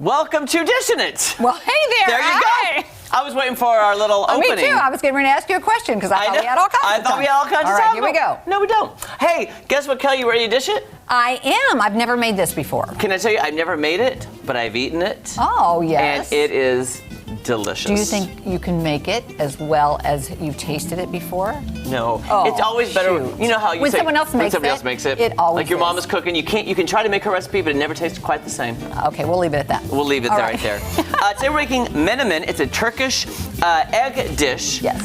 Welcome to Dishin' It. Well, hey there. There you go. I was waiting for our little opening. Me too. I was getting ready to ask you a question because I thought we had all kinds of time. I thought we had all kinds of time. All right, here we go. No, we don't. Hey, guess what, Kelly? You ready to dish it? I am. I've never made this before. Can I tell you, I've never made it, but I've eaten it. Oh, yes. And it is delicious. Do you think you can make it as well as you've tasted it before? No. Oh, it's always better. shoot. You know how you when say someone else makes it. It always like your mom is. is cooking. You can try to make her recipe, but it never tastes quite the same. Okay, we'll leave it at that. We'll leave it All there, right. right there. Today we're making menemen. It's a Turkish egg dish. Yes.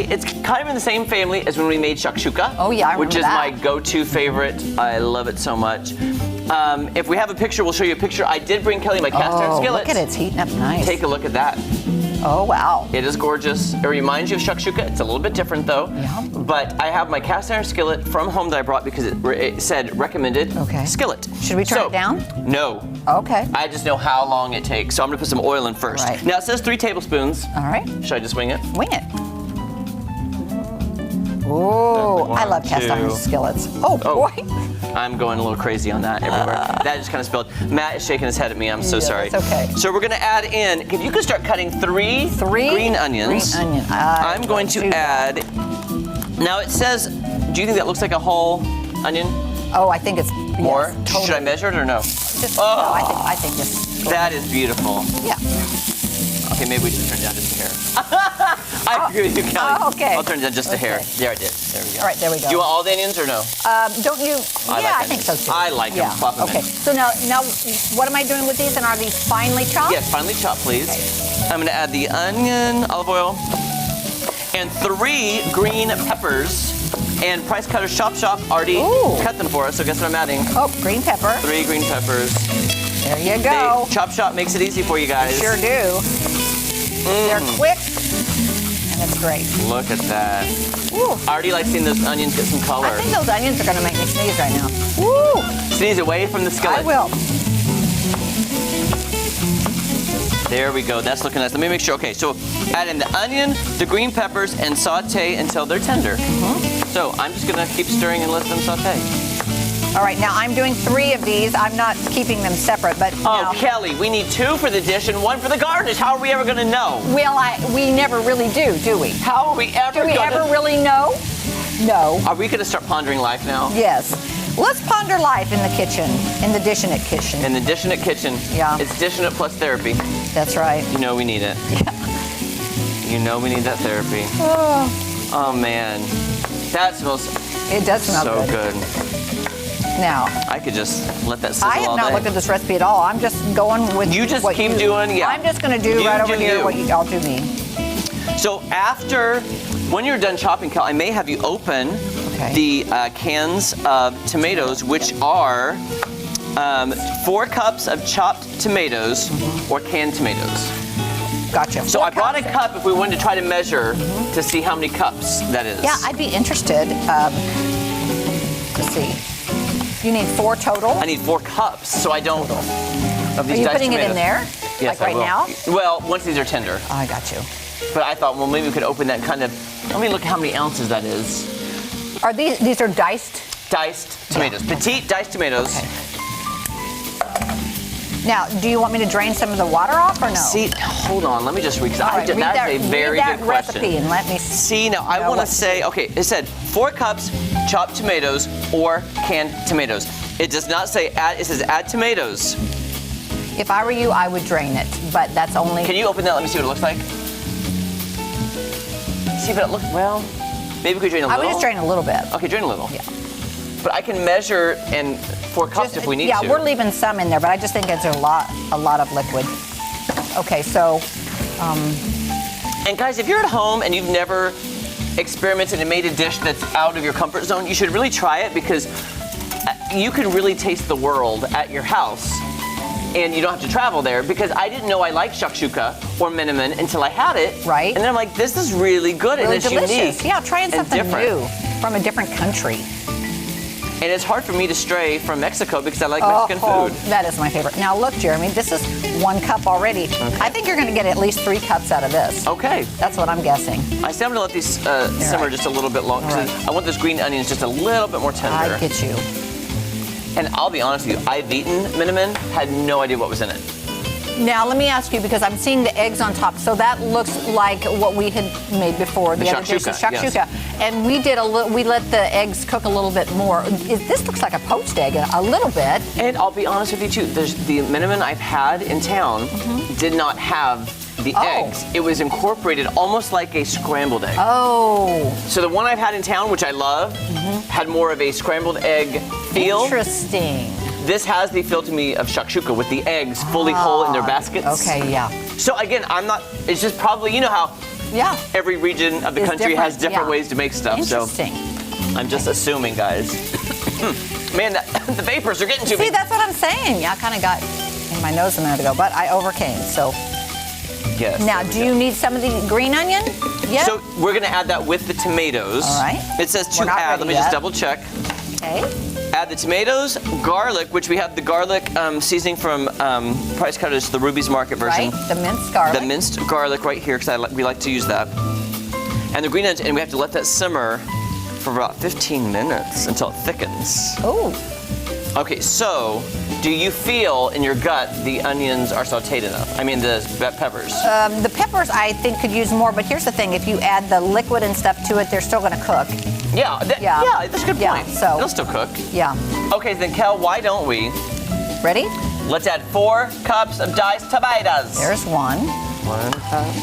It's kind of in the same family as when we made shakshuka. Oh yeah, I remember which is that. my go-to favorite. I love it so much. If we have a picture, we'll show you a picture. I did bring Kelly my cast iron skillet. Look at it. It's heating up nice. Take a look at that. Oh, wow. It is gorgeous. It reminds you of shakshuka. It's a little bit different though. Yeah. But I have my cast iron skillet from home that I brought because it said recommended skillet. Should we turn it down? No. Okay. I just know how long it takes. So I'm gonna put some oil in first. Right. Now it says 3 tablespoons. All right. Should I just wing it? Wing it. Oh, I love cast iron skillets. Oh, boy. I'm going a little crazy on that everywhere. That just kind of spilled. Matt is shaking his head at me. I'm so sorry. It's okay. So we're gonna add in, if you could start cutting three green onions. Green onion. I'm going to add, now it says, do you think that looks like a whole onion? Oh, I think it's More? Yes, totally. Should I measure it or no? Just, Oh. no, I think just. That is beautiful. Yeah. Okay, maybe we should turn it down just a hair. I agree with you, Kelly. Oh, okay. I'll turn it down just a hair. There, I did. There we go. All right, there we go. Do you want all the onions or no? Don't you? I I think so too. I like them. Plop them Okay. in. So now, what am I doing with these? And are these finely chopped? Yes, finely chopped, please. Okay. I'm going to add the onion, olive oil, and 3 green peppers. And Price Cutters Chop Shop already cut them for us, so guess what I'm adding? Oh, green pepper. 3 green peppers. There you go. Chop Shop makes it easy for you guys. Sure do. They're quick, and it's great. Look at that. Woo. I already like seeing those onions get some color. I think those onions are going to make me sneeze right now. Woo! Sneeze away from the skillet. I will. There we go. That's looking nice. Let me make sure. Okay, so add in the onion, the green peppers, and saute until they're tender. So I'm just going to keep stirring and let them saute. All right, now I'm doing 3 of these. I'm not keeping them separate, but Oh, Kelly, we need 2 for the dish and 1 for the garnish. How are we ever going to know? Well, we never really do we? How are we ever Do we going to... ever really know? No. Are we going to start pondering life now? Yes. Let's ponder life in the kitchen, in the Dishin' It kitchen. In the Dishin' It kitchen. Yeah. It's Dishin' It plus therapy. That's right. You know we need it. Yeah. You know we need that therapy. Oh, man. That smells It does smell so good. Now, I could just let that sizzle I have all not day. looked at this recipe at all. I'm just going with You just what keep doing, yeah. I'm just going to do You right over do here you. what y'all do me. So when you're done chopping, Cal, I may have you open the cans of tomatoes, which are 4 cups of chopped tomatoes or canned tomatoes. Gotcha. So I brought a cup if we wanted to try to measure to see how many cups that is. Yeah, I'd be interested. Let's see. You need 4 total? I need 4 cups, so I don't. Of these Are you diced putting it in tomatoes. there? Yes, like right now? Well, once these are tender. I got you. But I thought, well, maybe we could open that kind of. Let me look at how many ounces that is. Are these are diced? Diced tomatoes, petite diced tomatoes. Okay. Now, do you want me to drain some of the water off or no? See, hold on, let me just read. All right, read That's a very read that good question. recipe and let me See, now I want to say, okay, it said 4 cups chopped tomatoes or canned tomatoes. It does not say add, it says add tomatoes. If I were you, I would drain it, but that's only. Can you open that? Let me see what it looks like. See, but it looks, well, maybe we could drain a little. I would just drain a little bit. Okay, drain a little. Yeah. But I can measure in 4 cups if we need to. Yeah, we're leaving some in there, but I just think it's a lot of liquid. Okay, so. And guys, if you're at home and you've never experimented and made a dish that's out of your comfort zone, you should really try it because you can really taste the world at your house. And you don't have to travel there because I didn't know I liked shakshuka or menemen until I had it. Right. And then I'm like, this is really good Really and it's delicious. unique. Yeah, trying something different. new from a different country. And it's hard for me to stray from Mexico because I like Mexican food. That is my favorite. Now look, Jeremy, this is 1 cup already. Okay. I think you're going to get at least 3 cups out of this. Okay. That's what I'm guessing. I say I'm going to let these simmer just a little bit longer. Right. I want those green onions just a little bit more tender. I get you. And I'll be honest with you, I've eaten menemen, had no idea what was in it. Now let me ask you, because I'm seeing the eggs on top. So that looks like what we had made before. The other dish, the shakshuka, shakshuka. And we did we let the eggs cook a little bit more. This looks like a poached egg a little bit. And I'll be honest with you too, the minimum I've had in town did not have the eggs. It was incorporated almost like a scrambled egg. Oh. So the one I've had in town, which I love, had more of a scrambled egg feel. Interesting. This has the feel to me of shakshuka with the eggs fully whole in their baskets. Okay, yeah. So again, it's just probably, you know how every region of the It's country has different, different ways to make stuff. Interesting. So I'm just assuming, guys. Man, the vapors are getting to me. See, that's what I'm saying. Yeah, I kind of got in my nose a minute ago, but I overcame, so. Yes. Now, do you need some of the green onion? Yeah. So we're gonna add that with the tomatoes. All right. It says to We're not add. ready Let me just yet. double check. Okay. Add the tomatoes, garlic, which we have the garlic seasoning from Price Cutters, the Ruby's Market version. Right, the minced garlic. The minced garlic right here, because we like to use that. And the green onions, and we have to let that simmer for about 15 minutes until it thickens. Oh. Okay, so do you feel in your gut the onions are sauteed enough? I mean, the peppers. The peppers, I think, could use more, but here's the thing. If you add the liquid and stuff to it, they're still going to cook. Yeah, that's a good point. So they'll still cook. Yeah. Okay, then Kel, why don't we? Ready? Let's add 4 cups of diced tomatoes. There's one. 1 cup.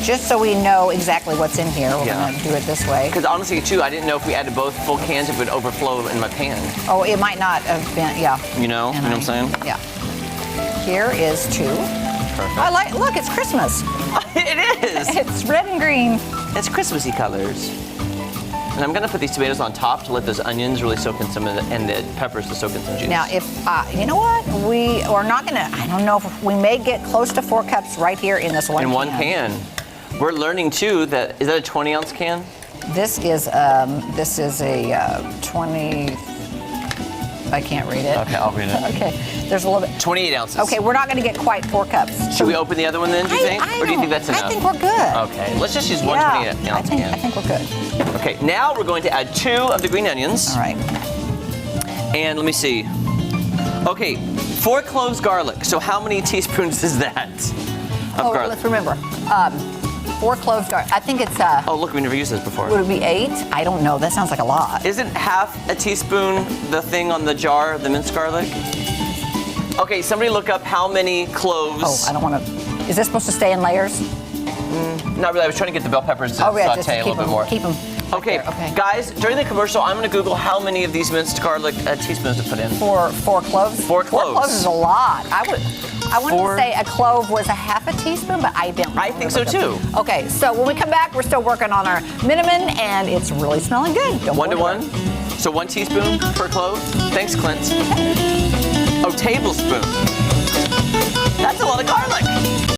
Just so we know exactly what's in here, we're going to do it this way. Because honestly, too, I didn't know if we added both full cans, it would overflow in my pan. Oh, it might not have been, yeah. You know what I'm saying? Yeah. Here is 2. Perfect. Look, it's Christmas. It is. It's red and green. It's Christmassy colors. And I'm gonna put these tomatoes on top to let those onions really soak in some of and the peppers to soak in some juice. Now, if, you know what? We are not gonna, I don't know, if we may get close to 4 cups right here in this one in can. one pan. We're learning too that, is that a 20-ounce can? This is a 20, I can't read it. Okay, I'll read it. Okay, there's a little bit. 28 ounces. Okay, we're not gonna get quite 4 cups. Should we open the other one then, do you think? Or do you think that's enough? I think we're good. Okay, let's just use one 28-ounce can. I think we're good. Okay, now we're going to add 2 of the green onions. All right. And let me see. Okay, 4 cloves garlic. So how many teaspoons is that of garlic? Let's remember. 4 cloves garlic. I think it's, Oh, look, we never used this before. would it be 8? I don't know. That sounds like a lot. Isn't half a teaspoon the thing on the jar of the minced garlic? Okay, somebody look up how many cloves. Oh, I don't want to. Is this supposed to stay in layers? Not really. I was trying to get the bell peppers to just saute a little bit more. Keep them. Okay, guys, during the commercial, I'm going to Google how many of these minced garlic teaspoons to put in. 4 cloves? 4 cloves. 4 cloves is a lot. I wanted 4. to say a clove was a half a teaspoon, but I don't. I think so too. Okay, so when we come back, we're still working on our minimum, and it's really smelling good. Don't 1 to worry 1. about it. So 1 teaspoon per clove. Thanks, Clint. Oh, tablespoon. That's a lot of garlic.